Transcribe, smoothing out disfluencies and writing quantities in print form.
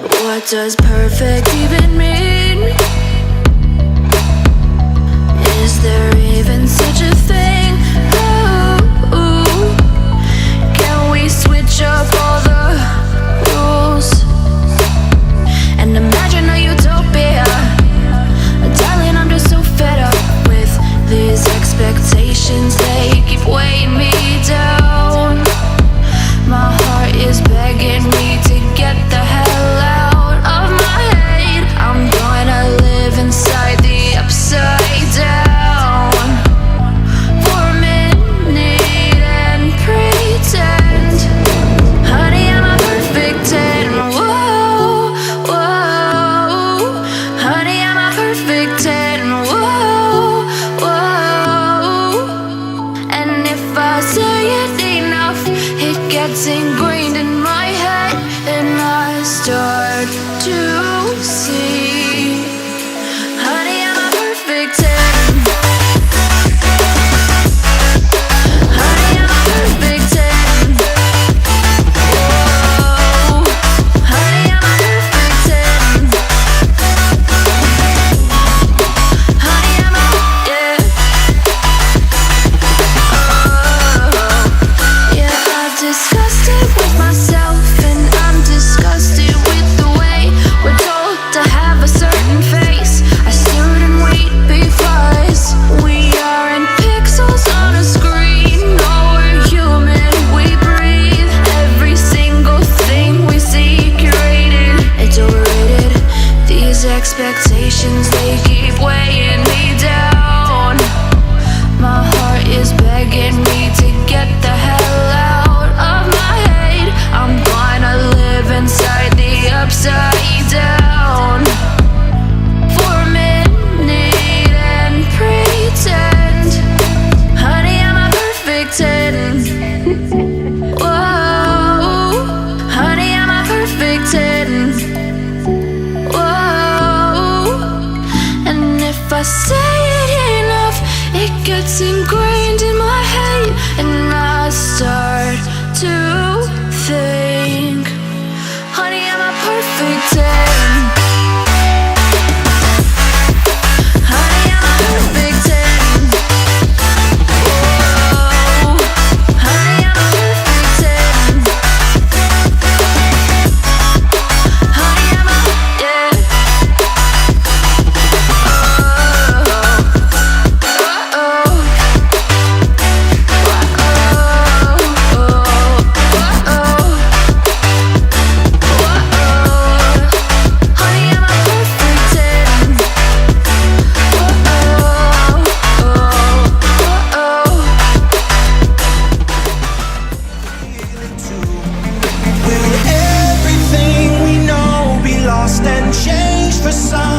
What does perfect even mean? Is there even such a thing? Ooh, can we switch up all the rules and imagine a utopia? Darling, I'm just so fed up with these expectations. They keep weighing me down. My heart is begging me to get the hell out of my head. I'm gonna live inside the upside down for a minute and pretend. Honey, I'm a perfect 10. Whoa, whoa. Honey, I'm a perfect 10. Whoa, whoa. And if I say it enough, it gets ingrained in my head, and I start to see. Honey, I'm a perfect 10. Honey, I'm a perfect 10. Whoa. Honey, I'm a perfect 10. Honey, I'm a, yeah. Oh, yeah, I've discussed it with myself, and I'm disgusted with the way we're told to have a certain face, a certain weight, because we aren't pixels on a screen. No, we're human, we breathe. Every single thing we see curated, it's overrated. These expectations, they keep weighing me down. My heart is begging me to get the hell out of my head. I'm gonna live inside the upside down for a minute and pretend. Honey, I'm a perfect 10. Whoa. Honey, I'm a perfect 10. Whoa. And if I say it enough, it gets ingrained in my head, and I start to think. Honey, I'm a perfect 10. Honey, I'm a perfect 10. Whoa. Honey, I'm a perfect 10. Honey, I'm a, yeah. Will everything we know be lost and changed for some?